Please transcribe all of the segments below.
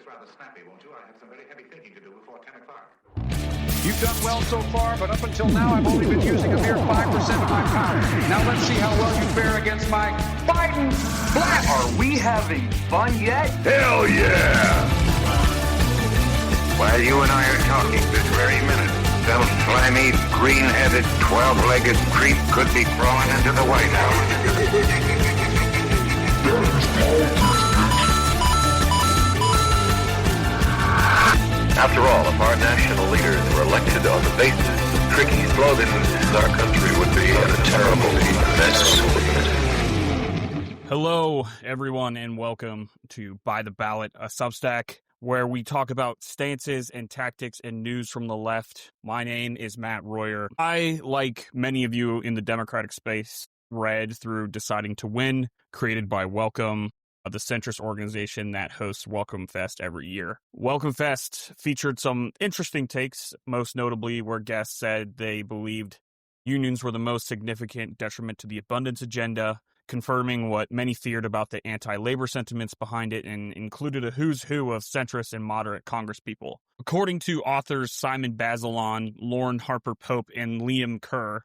rather snappy, won't you? I have some very heavy thinking to do before 10 o'clock. You've done well so far, but up until now, I've only been using a mere 5% of my power. Now let's see how well you fare against my Biden blast. Are we having fun yet? Hell yeah! While you and I are talking this very minute, some slimy, green-headed, 12-legged creep could be crawling into the White House. After all, if our national leaders were elected on the basis of tricky slogans, our country would be in a terrible mess. Hello, everyone, and welcome to By The Ballot, a Substack where we talk about stances and tactics and news from the left. My name is Matt Royer. I, like many of you in the Democratic space, read through Deciding to Win, created by Welcome, the centrist organization that hosts Welcome Fest every year. Welcome Fest featured some interesting takes, most notably where guests said they believed unions were the most significant detriment to the abundance agenda, confirming what many feared about the anti-labor sentiments behind it, and included a who's who of centrist and moderate congresspeople. According to authors Simon Bazelon, Lauren Harper Pope, and Liam Kerr,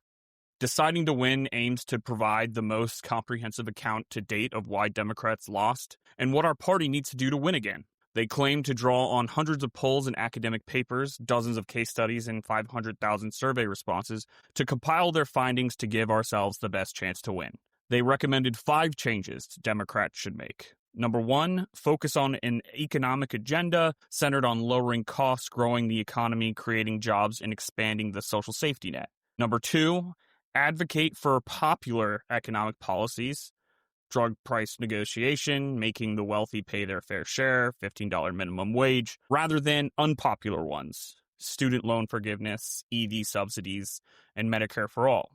Deciding to Win aims to provide the most comprehensive account to date of why Democrats lost and what our party needs to do to win again. They claim to draw on hundreds of polls and academic papers, dozens of case studies, and 500,000 survey responses to compile their findings to give ourselves the best chance to win. They recommended 5 changes Democrats should make. Number 1, focus on an economic agenda centered on lowering costs, growing the economy, creating jobs, and expanding the social safety net. Number 2, advocate for popular economic policies, drug price negotiation, making the wealthy pay their fair share, $15 minimum wage, rather than unpopular ones, student loan forgiveness, EV subsidies, and Medicare for all.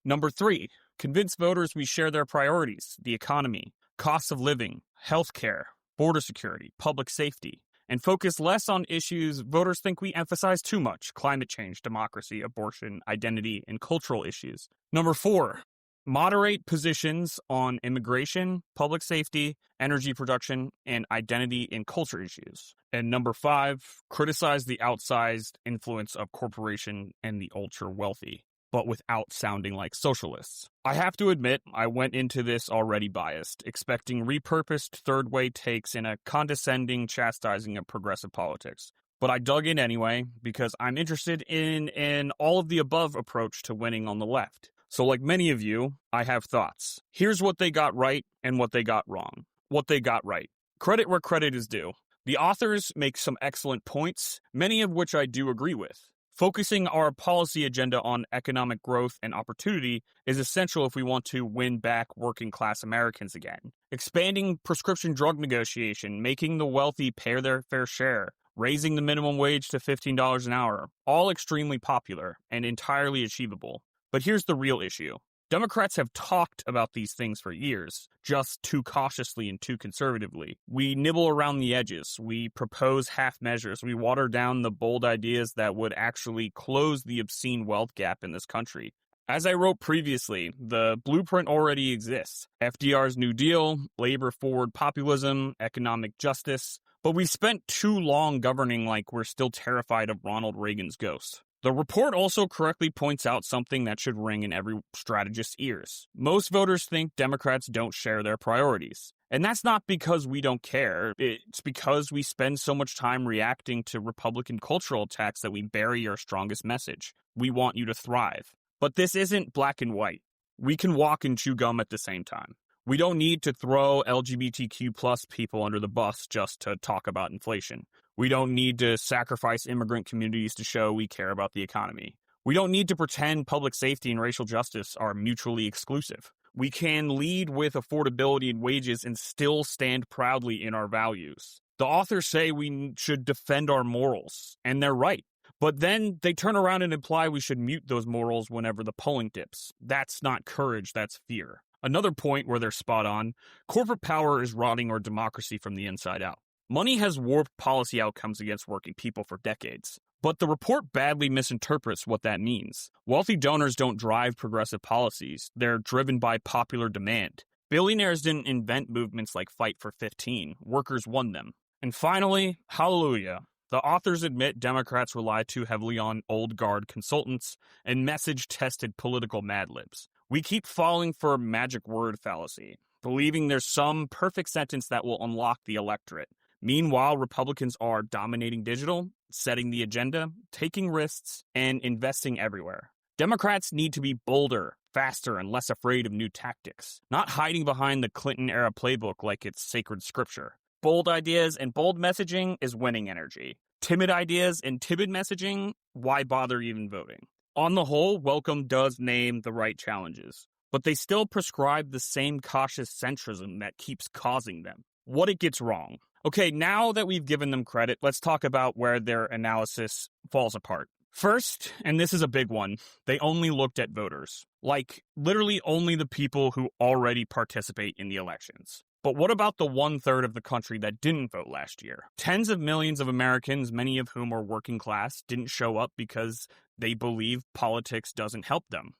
Number 3, convince voters we share their priorities, the economy, cost of living, healthcare, border security, public safety, and focus less on issues voters think we emphasize too much: climate change, democracy, abortion, identity, and cultural issues. Number 4, moderate positions on immigration, public safety, energy production, and identity and culture issues. And number 5, criticize the outsized influence of corporation and the ultra-wealthy, but without sounding like socialists. I have to admit, I went into this already biased, expecting repurposed third-way takes and a condescending chastising of progressive politics. But I dug in anyway, because I'm interested in an all-of-the-above approach to winning on the left. So like many of you, I have thoughts. Here's what they got right and what they got wrong. What they got right. Credit where credit is due. The authors make some excellent points, many of which I do agree with. Focusing our policy agenda on economic growth and opportunity is essential if we want to win back working-class Americans again. Expanding prescription drug negotiation, making the wealthy pay their fair share, raising the minimum wage to $15 an hour, all extremely popular and entirely achievable. But here's the real issue. Democrats have talked about these things for years, just too cautiously and too conservatively. We nibble around the edges. We propose half measures. We water down the bold ideas that would actually close the obscene wealth gap in this country. As I wrote previously, the blueprint already exists. FDR's New Deal, labor-forward populism, economic justice. But we spent too long governing like we're still terrified of Ronald Reagan's ghost. The report also correctly points out something that should ring in every strategist's ears. Most voters think Democrats don't share their priorities. And that's not because we don't care. It's because we spend so much time reacting to Republican cultural attacks that we bury our strongest message. We want you to thrive. But this isn't black and white. We can walk and chew gum at the same time. We don't need to throw LGBTQ plus people under the bus just to talk about inflation. We don't need to sacrifice immigrant communities to show we care about the economy. We don't need to pretend public safety and racial justice are mutually exclusive. We can lead with affordability and wages and still stand proudly in our values. The authors say we should defend our morals, and they're right. But then they turn around and imply we should mute those morals whenever the polling dips. That's not courage, that's fear. Another point where they're spot on: corporate power is rotting our democracy from the inside out. Money has warped policy outcomes against working people for decades. But the report badly misinterprets what that means. Wealthy donors don't drive progressive policies. They're driven by popular demand. Billionaires didn't invent movements like Fight for 15. Workers won them. And finally, hallelujah. The authors admit Democrats rely too heavily on old guard consultants and message-tested political mad libs. We keep falling for a magic word fallacy, believing there's some perfect sentence that will unlock the electorate. Meanwhile, Republicans are dominating digital, setting the agenda, taking risks, and investing everywhere. Democrats need to be bolder, faster, and less afraid of new tactics, not hiding behind the Clinton-era playbook like it's sacred scripture. Bold ideas and bold messaging is winning energy. Timid ideas and timid messaging, why bother even voting? On the whole, Welcome does name the right challenges, but they still prescribe the same cautious centrism that keeps causing them. What it gets wrong. Okay, now that we've given them credit, let's talk about where their analysis falls apart. First, and this is a big one, they only looked at voters. Like, literally only the people who already participate in the elections. But what about the 1/3 of the country that didn't vote last year? Tens of millions of Americans, many of whom are working class, didn't show up because they believe politics doesn't help them.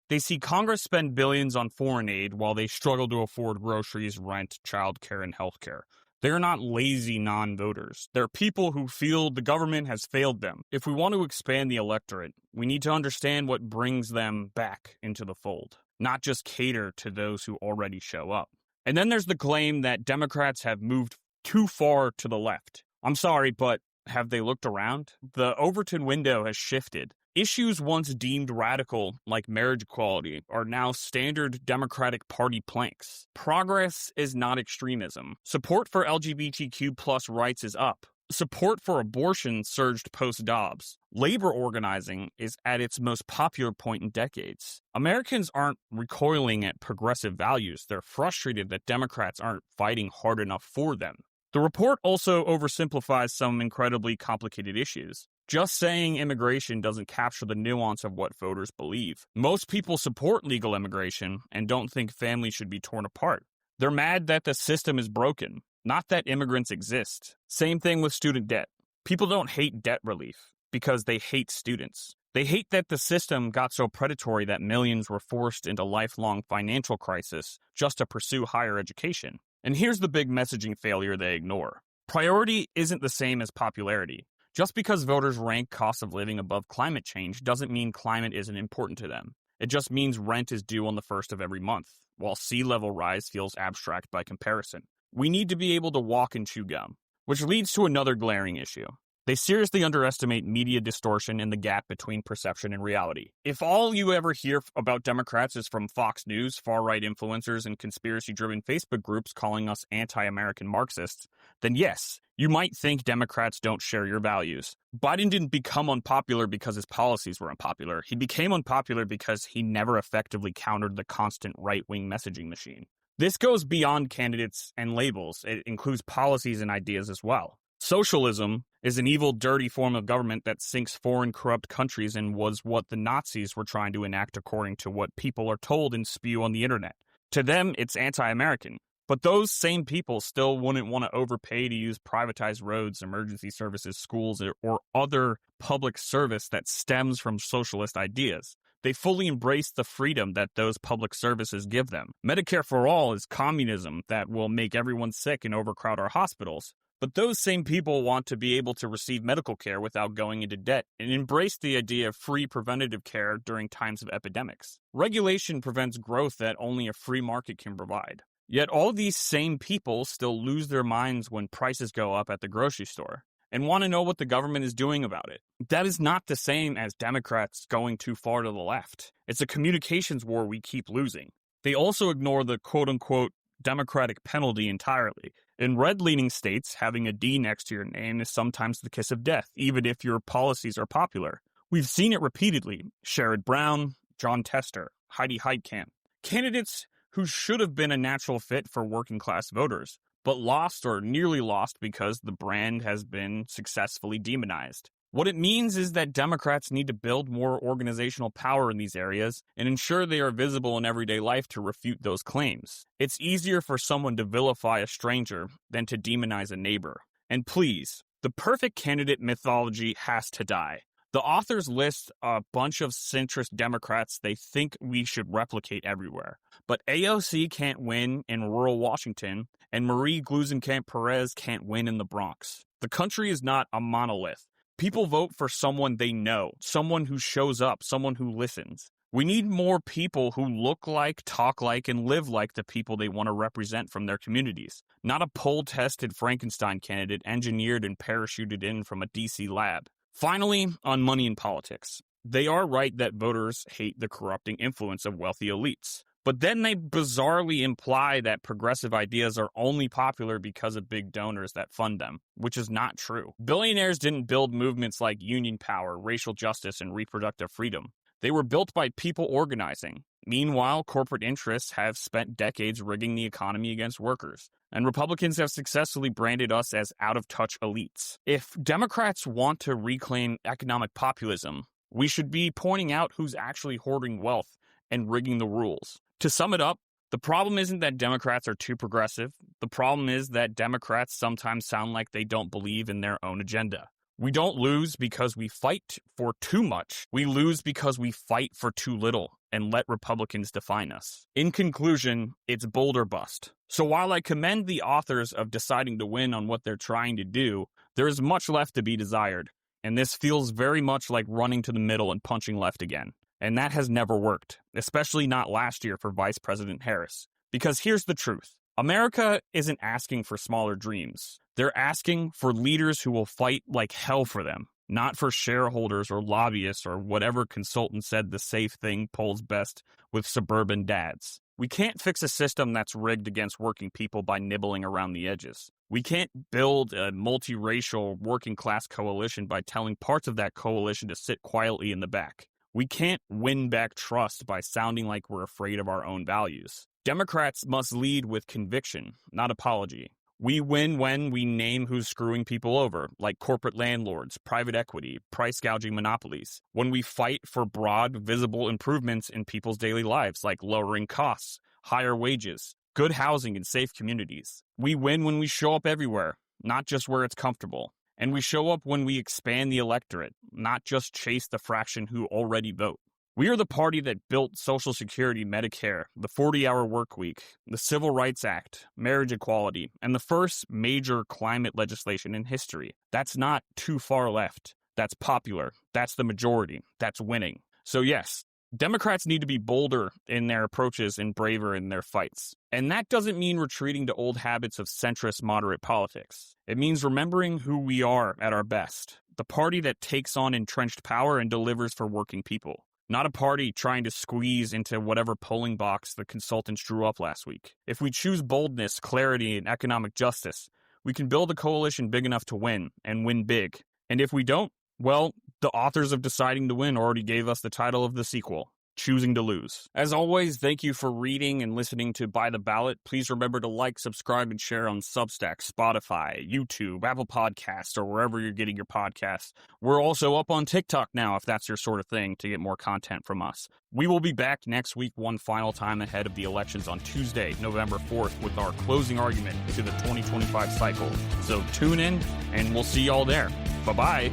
They see Congress spend billions on foreign aid while they struggle to afford groceries, rent, childcare, and healthcare. They're not lazy non-voters. They're people who feel the government has failed them. If we want to expand the electorate, we need to understand what brings them back into the fold, not just cater to those who already show up. And then there's the claim that Democrats have moved too far to the left. I'm sorry, but have they looked around? The Overton window has shifted. Issues once deemed radical, like marriage equality, are now standard Democratic Party planks. Progress is not extremism. Support for LGBTQ plus rights is up. Support for abortion surged post-Dobbs. Labor organizing is at its most popular point in decades. Americans aren't recoiling at progressive values. They're frustrated that Democrats aren't fighting hard enough for them. The report also oversimplifies some incredibly complicated issues. Just saying immigration doesn't capture the nuance of what voters believe. Most people support legal immigration and don't think families should be torn apart. They're mad that the system is broken, not that immigrants exist. Same thing with student debt. People don't hate debt relief because they hate students. They hate that the system got so predatory that millions were forced into lifelong financial crisis just to pursue higher education. And here's the big messaging failure they ignore. Priority isn't the same as popularity. Just because voters rank cost of living above climate change doesn't mean climate isn't important to them. It just means rent is due on the 1st of every month, while sea level rise feels abstract by comparison. We need to be able to walk and chew gum, which leads to another glaring issue. They seriously underestimate media distortion and the gap between perception and reality. If all you ever hear about Democrats is from Fox News, far-right influencers, and conspiracy-driven Facebook groups calling us anti-American Marxists, then yes, you might think Democrats don't share your values. Biden didn't become unpopular because his policies were unpopular. He became unpopular because he never effectively countered the constant right-wing messaging machine. This goes beyond candidates and labels. It includes policies and ideas as well. Socialism is an evil, dirty form of government that sinks foreign corrupt countries and was what the Nazis were trying to enact according to what people are told and spew on the internet. To them, it's anti-American. But those same people still wouldn't want to overpay to use privatized roads, emergency services, schools, or other public service that stems from socialist ideas. They fully embrace the freedom that those public services give them. Medicare for all is communism that will make everyone sick and overcrowd our hospitals. But those same people want to be able to receive medical care without going into debt and embrace the idea of free preventative care during times of epidemics. Regulation prevents growth that only a free market can provide. Yet all these same people still lose their minds when prices go up at the grocery store and want to know what the government is doing about it. That is not the same as Democrats going too far to the left. It's a communications war we keep losing. They also ignore the quote-unquote Democratic penalty entirely. In red-leaning states, having a D next to your name is sometimes the kiss of death, even if your policies are popular. We've seen it repeatedly. Sherrod Brown, John Tester, Heidi Heitkamp. Candidates who should have been a natural fit for working-class voters, but lost or nearly lost because the brand has been successfully demonized. What it means is that Democrats need to build more organizational power in these areas and ensure they are visible in everyday life to refute those claims. It's easier for someone to vilify a stranger than to demonize a neighbor. And please, the perfect candidate mythology has to die. The authors list a bunch of centrist Democrats they think we should replicate everywhere. But AOC can't win in rural Washington, and Marie Gluesenkamp-Perez can't win in the Bronx. The country is not a monolith. People vote for someone they know, someone who shows up, someone who listens. We need more people who look like, talk like, and live like the people they want to represent from their communities, not a poll-tested Frankenstein candidate engineered and parachuted in from a DC lab. Finally, on money in politics. They are right that voters hate the corrupting influence of wealthy elites. But then they bizarrely imply that progressive ideas are only popular because of big donors that fund them, which is not true. Billionaires didn't build movements like union power, racial justice, and reproductive freedom. They were built by people organizing. Meanwhile, corporate interests have spent decades rigging the economy against workers, and Republicans have successfully branded us as out-of-touch elites. If Democrats want to reclaim economic populism, we should be pointing out who's actually hoarding wealth and rigging the rules. To sum it up, the problem isn't that Democrats are too progressive. The problem is that Democrats sometimes sound like they don't believe in their own agenda. We don't lose because we fight for too much. We lose because we fight for too little and let Republicans define us. In conclusion, it's bold or bust. So while I commend the authors of deciding to win on what they're trying to do, there is much left to be desired. And this feels very much like running to the middle and punching left again. And that has never worked, especially not last year for Vice President Harris. Because here's the truth. America isn't asking for smaller dreams. They're asking for leaders who will fight like hell for them, not for shareholders or lobbyists or whatever consultant said the safe thing polls best with suburban dads. We can't fix a system that's rigged against working people by nibbling around the edges. We can't build a multiracial working class coalition by telling parts of that coalition to sit quietly in the back. We can't win back trust by sounding like we're afraid of our own values. Democrats must lead with conviction, not apology. We win when we name who's screwing people over, like corporate landlords, private equity, price gouging monopolies. When we fight for broad, visible improvements in people's daily lives, like lowering costs, higher wages, good housing, and safe communities. We win when we show up everywhere, not just where it's comfortable. And we show up when we expand the electorate, not just chase the fraction who already vote. We are the party that built Social Security, Medicare, the 40-hour work week, the Civil Rights Act, marriage equality, and the first major climate legislation in history. That's not too far left. That's popular. That's the majority. That's winning. So yes, Democrats need to be bolder in their approaches and braver in their fights. And that doesn't mean retreating to old habits of centrist moderate politics. It means remembering who we are at our best. The party that takes on entrenched power and delivers for working people. Not a party trying to squeeze into whatever polling box the consultants drew up last week. If we choose boldness, clarity, and economic justice, we can build a coalition big enough to win, and win big. And if we don't, well, the authors of Deciding to Win already gave us the title of the sequel, Choosing to Lose. As always, thank you for reading and listening to By the Ballot. Please remember to like, subscribe, and share on Substack, Spotify, YouTube, Apple Podcasts, or wherever you're getting your podcasts. We're also up on TikTok now, if that's your sort of thing, to get more content from us. We will be back next week one final time ahead of the elections on Tuesday, November 4th, with our closing argument to the 2025 cycle. So tune in, and we'll see y'all there. Bye-bye.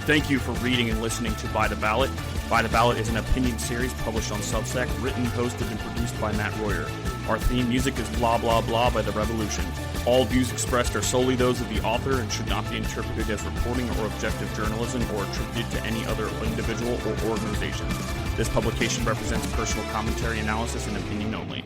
Thank you for reading and listening to By the Ballot. By the Ballot is an opinion series published on Substack, written, hosted, and produced by Matt Royer. Our theme music is Blah Blah Blah by The Revolution. All views expressed are solely those of the author and should not be interpreted as reporting or objective journalism or attributed to any other individual or organization. This publication represents personal commentary, analysis, and opinion only.